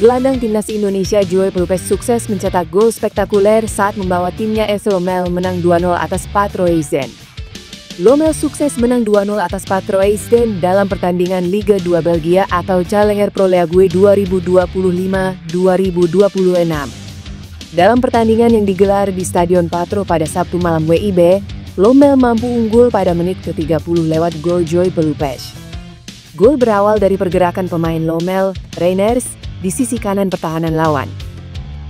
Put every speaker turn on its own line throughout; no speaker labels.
Gelandang timnas Indonesia Joey Pelupes sukses mencetak gol spektakuler saat membawa timnya AS Lommel menang 2-0 atas Patroezen. Lommel sukses menang 2-0 atas Patroezen dalam pertandingan Liga 2 Belgia atau Challenger Pro League 2025-2026. Dalam pertandingan yang digelar di Stadion Patro pada Sabtu malam WIB, Lommel mampu unggul pada menit ke-30 lewat gol Joey Pelupes. Gol berawal dari pergerakan pemain Lommel, Reiners, di sisi kanan pertahanan lawan.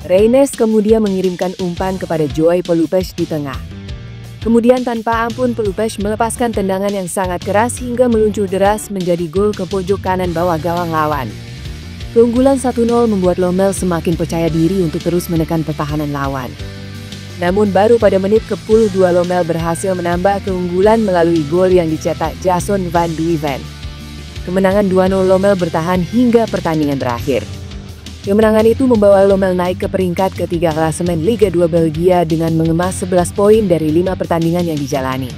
Reiners kemudian mengirimkan umpan kepada Joey Pelupes di tengah. Kemudian tanpa ampun Pelupes melepaskan tendangan yang sangat keras hingga meluncur deras menjadi gol ke pojok kanan bawah gawang lawan. Keunggulan 1-0 membuat Lommel semakin percaya diri untuk terus menekan pertahanan lawan. Namun baru pada menit ke-22 Lommel berhasil menambah keunggulan melalui gol yang dicetak Jason van Duijven. Kemenangan 2-0 Lommel bertahan hingga pertandingan berakhir. Kemenangan itu membawa Lommel naik ke peringkat ketiga klasemen Liga 2 Belgia dengan mengemas 11 poin dari 5 pertandingan yang dijalani.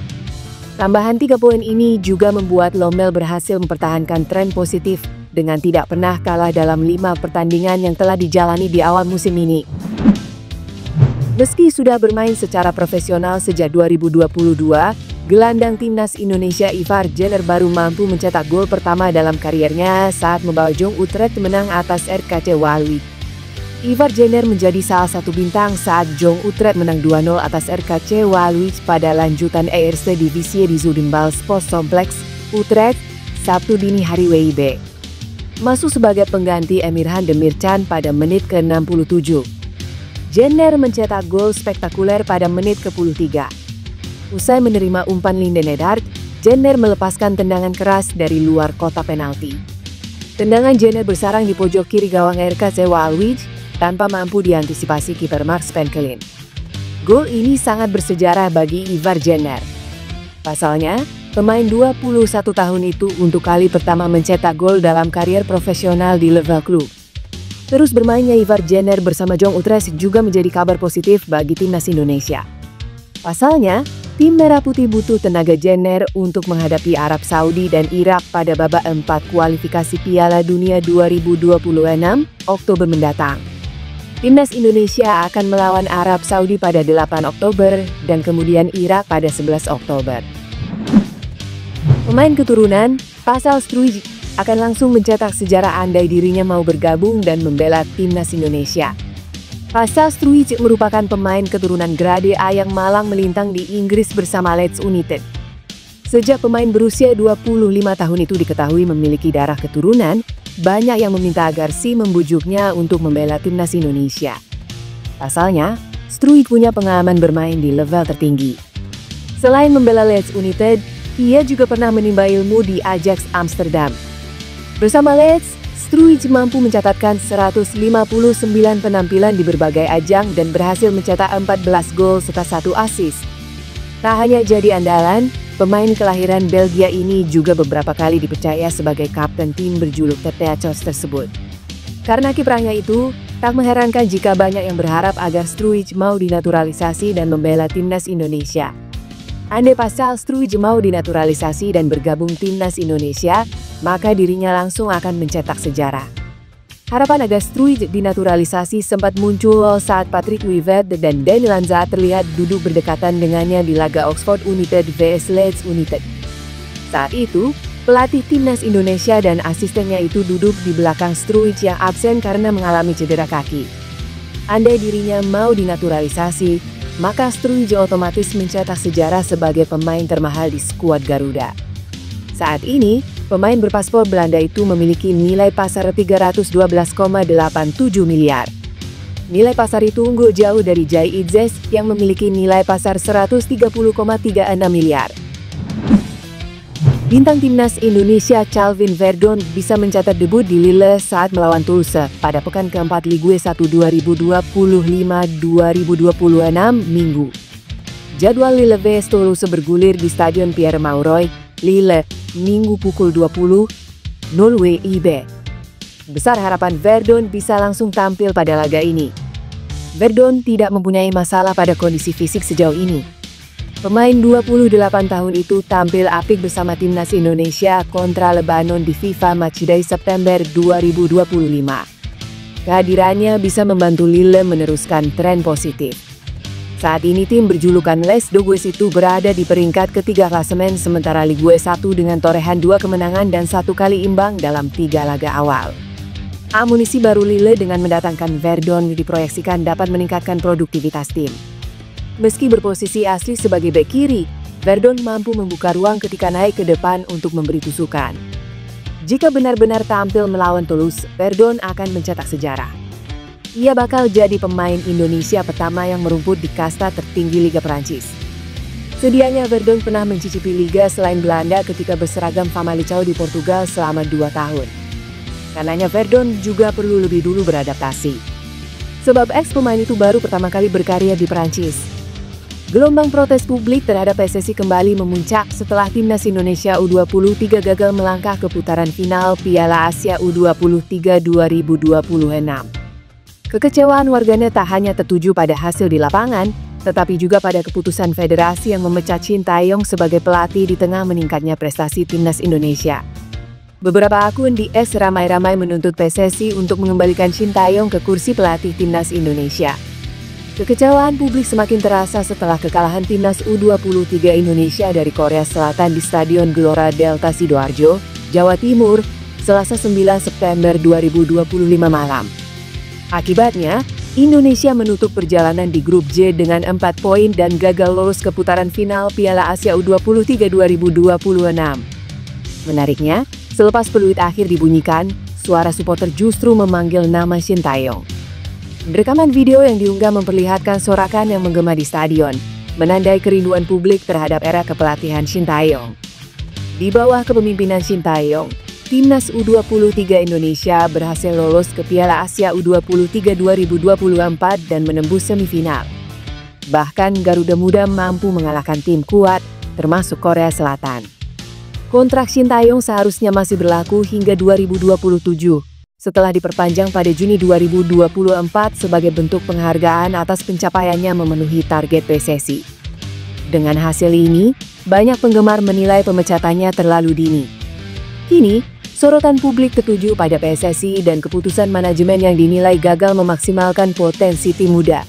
Tambahan 3 poin ini juga membuat Lommel berhasil mempertahankan tren positif dengan tidak pernah kalah dalam 5 pertandingan yang telah dijalani di awal musim ini. Meski sudah bermain secara profesional sejak 2022, gelandang timnas Indonesia Ivar Jenner baru mampu mencetak gol pertama dalam kariernya saat membawa Jong Utrecht menang atas RKC Waalwijk. Ivar Jenner menjadi salah satu bintang saat Jong Utrecht menang 2-0 atas RKC Waalwijk pada lanjutan Eerste Divisie di Zuidenbal Sportcomplex, Utrecht, Sabtu dini hari WIB. Masuk sebagai pengganti Emirhan Demircan pada menit ke-67. Jenner mencetak gol spektakuler pada menit ke-23. Usai menerima umpan Lindenedard, Jenner melepaskan tendangan keras dari luar kotak penalti. Tendangan Jenner bersarang di pojok kiri gawang RKC Waalwijk tanpa mampu diantisipasi kiper Max Penkelin. Gol ini sangat bersejarah bagi Ivar Jenner. Pasalnya, pemain 21 tahun itu untuk kali pertama mencetak gol dalam karier profesional di level klub. Terus bermainnya Ivar Jenner bersama Jong Utrecht juga menjadi kabar positif bagi timnas Indonesia. Pasalnya, tim Merah Putih butuh tenaga Jenner untuk menghadapi Arab Saudi dan Irak pada babak 4 kualifikasi Piala Dunia 2026 Oktober mendatang. Timnas Indonesia akan melawan Arab Saudi pada 8 Oktober dan kemudian Irak pada 11 Oktober. Pemain keturunan, Pascal Struijk akan langsung mencetak sejarah andai dirinya mau bergabung dan membela timnas Indonesia. Pascal Struijk merupakan pemain keturunan Grade A yang malang melintang di Inggris bersama Leeds United. Sejak pemain berusia 25 tahun itu diketahui memiliki darah keturunan, banyak yang meminta agar membujuknya untuk membela timnas Indonesia. Pasalnya, Struijk punya pengalaman bermain di level tertinggi. Selain membela Leeds United, ia juga pernah menimba ilmu di Ajax Amsterdam. Bersama Leeds, Struijk mampu mencatatkan 159 penampilan di berbagai ajang dan berhasil mencetak 14 gol serta 1 assist. Tak hanya jadi andalan, pemain kelahiran Belgia ini juga beberapa kali dipercaya sebagai kapten tim berjuluk Teteachos tersebut. Karena kiprahnya itu, tak mengherankan jika banyak yang berharap agar Struijk mau dinaturalisasi dan membela timnas Indonesia. Andai Pascal Struijk mau dinaturalisasi dan bergabung timnas Indonesia, maka dirinya langsung akan mencetak sejarah. Harapan agar Struijk dinaturalisasi sempat muncul saat Patrick Kluivert dan Dani Lanza terlihat duduk berdekatan dengannya di laga Oxford United vs Leeds United. Saat itu, pelatih timnas Indonesia dan asistennya itu duduk di belakang Struijk yang absen karena mengalami cedera kaki. Andai dirinya mau dinaturalisasi, maka Struijk otomatis mencetak sejarah sebagai pemain termahal di skuad Garuda. Saat ini, pemain berpaspor Belanda itu memiliki nilai pasar 312,87 miliar. Nilai pasar itu unggul jauh dari Jai Itzes yang memiliki nilai pasar 130,36 miliar. Bintang timnas Indonesia Calvin Verdon bisa mencatat debut di Lille saat melawan Toulouse pada pekan keempat Ligue 1 2025-2026 Minggu. Jadwal Lille vs Toulouse bergulir di Stadion Pierre Mauroy, Lille, Minggu pukul 20.00 WIB. Besar harapan Verdon bisa langsung tampil pada laga ini. Verdon tidak mempunyai masalah pada kondisi fisik sejauh ini. Pemain 28 tahun itu tampil apik bersama timnas Indonesia kontra Lebanon di FIFA Matchday September 2025. Kehadirannya bisa membantu Lille meneruskan tren positif. Saat ini tim berjulukan Les Dogues itu berada di peringkat ketiga klasemen, sementara Ligue 1 dengan torehan 2 kemenangan dan 1 kali imbang dalam 3 laga awal. Amunisi baru Lille dengan mendatangkan Verdon diproyeksikan dapat meningkatkan produktivitas tim. Meski berposisi asli sebagai bek kiri, Verdon mampu membuka ruang ketika naik ke depan untuk memberi tusukan. Jika benar-benar tampil melawan Toulouse, Verdon akan mencetak sejarah. Ia bakal jadi pemain Indonesia pertama yang merumput di kasta tertinggi Liga Prancis. Sedianya Verdon pernah mencicipi liga selain Belanda ketika berseragam Famalicão di Portugal selama 2 tahun. Karenanya Verdon juga perlu lebih dulu beradaptasi. Sebab ex-pemain itu baru pertama kali berkarya di Prancis. Gelombang protes publik terhadap PSSI kembali memuncak setelah timnas Indonesia U23 gagal melangkah ke putaran final Piala Asia U23 2026. Kekecewaan warganet tak hanya tertuju pada hasil di lapangan, tetapi juga pada keputusan federasi yang memecat Shin Tae-yong sebagai pelatih di tengah meningkatnya prestasi timnas Indonesia. Beberapa akun di X ramai-ramai menuntut PSSI untuk mengembalikan Shin Tae-yong ke kursi pelatih timnas Indonesia. Kekecewaan publik semakin terasa setelah kekalahan timnas U23 Indonesia dari Korea Selatan di Stadion Gelora Delta Sidoarjo, Jawa Timur, Selasa 9 September 2025 malam. Akibatnya, Indonesia menutup perjalanan di grup J dengan 4 poin dan gagal lolos ke putaran final Piala Asia U23 2026. Menariknya, selepas peluit akhir dibunyikan, suara supporter justru memanggil nama Shin Tae-yong. Rekaman video yang diunggah memperlihatkan sorakan yang menggema di stadion, menandai kerinduan publik terhadap era kepelatihan Shin Tae-yong. Di bawah kepemimpinan Shin Tae-yong, timnas U23 Indonesia berhasil lolos ke Piala Asia U23 2024 dan menembus semifinal. Bahkan Garuda Muda mampu mengalahkan tim kuat, termasuk Korea Selatan. Kontrak Shin Tae-yong seharusnya masih berlaku hingga 2027. Setelah diperpanjang pada Juni 2024 sebagai bentuk penghargaan atas pencapaiannya memenuhi target PSSI. Dengan hasil ini, banyak penggemar menilai pemecatannya terlalu dini. Kini, sorotan publik tertuju pada PSSI dan keputusan manajemen yang dinilai gagal memaksimalkan potensi tim muda.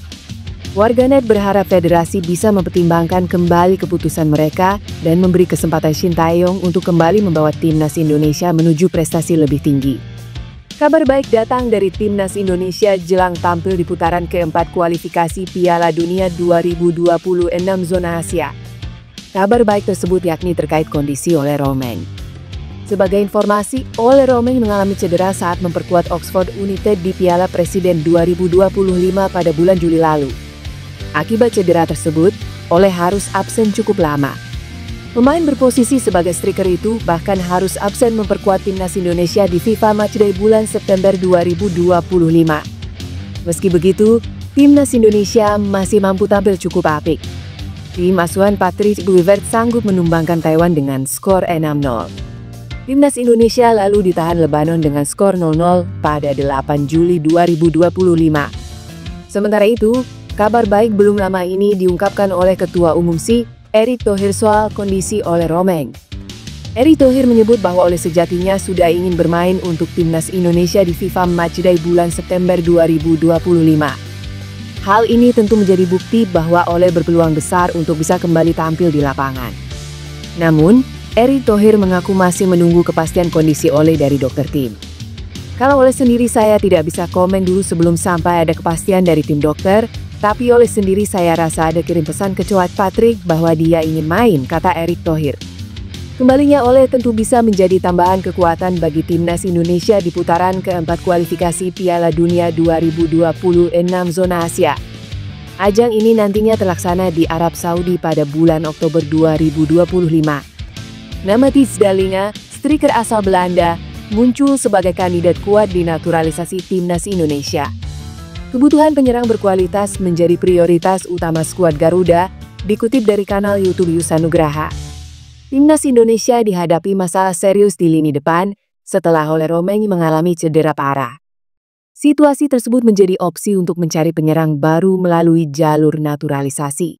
Warganet berharap federasi bisa mempertimbangkan kembali keputusan mereka dan memberi kesempatan Shin Tae-yong untuk kembali membawa timnas Indonesia menuju prestasi lebih tinggi. Kabar baik datang dari timnas Indonesia jelang tampil di putaran keempat kualifikasi Piala Dunia 2026 zona Asia. Kabar baik tersebut yakni terkait kondisi Ole Romein. Sebagai informasi, Ole Romein mengalami cedera saat memperkuat Oxford United di Piala Presiden 2025 pada bulan Juli lalu. Akibat cedera tersebut, Ole harus absen cukup lama. Pemain berposisi sebagai striker itu bahkan harus absen memperkuat timnas Indonesia di FIFA Matchday bulan September 2025. Meski begitu, timnas Indonesia masih mampu tampil cukup apik. Tim asuhan Patrick Kluivert sanggup menumbangkan Taiwan dengan skor 6-0. Timnas Indonesia lalu ditahan Lebanon dengan skor 0-0 pada 8 Juli 2025. Sementara itu, kabar baik belum lama ini diungkapkan oleh Ketua Umum SI, Erick Thohir soal kondisi Ole Romein. Erick Thohir menyebut bahwa Ole sejatinya sudah ingin bermain untuk timnas Indonesia di FIFA Matchday bulan September 2025. Hal ini tentu menjadi bukti bahwa Ole berpeluang besar untuk bisa kembali tampil di lapangan. Namun, Erick Thohir mengaku masih menunggu kepastian kondisi Ole dari dokter tim. Kalau Ole sendiri saya tidak bisa komen dulu sebelum sampai ada kepastian dari tim dokter. Tapi Ole sendiri saya rasa ada kirim pesan ke Coach Patrick bahwa dia ingin main, kata Erick Thohir. Kembalinya Ole tentu bisa menjadi tambahan kekuatan bagi timnas Indonesia di putaran keempat kualifikasi Piala Dunia 2026 zona Asia. Ajang ini nantinya terlaksana di Arab Saudi pada bulan Oktober 2025. Nama Tijs Dallinga, striker asal Belanda, muncul sebagai kandidat kuat di naturalisasi timnas Indonesia. Kebutuhan penyerang berkualitas menjadi prioritas utama skuad Garuda, dikutip dari kanal YouTube Yusa Nugraha. Timnas Indonesia dihadapi masalah serius di lini depan setelah Ole Romein mengalami cedera parah. Situasi tersebut menjadi opsi untuk mencari penyerang baru melalui jalur naturalisasi.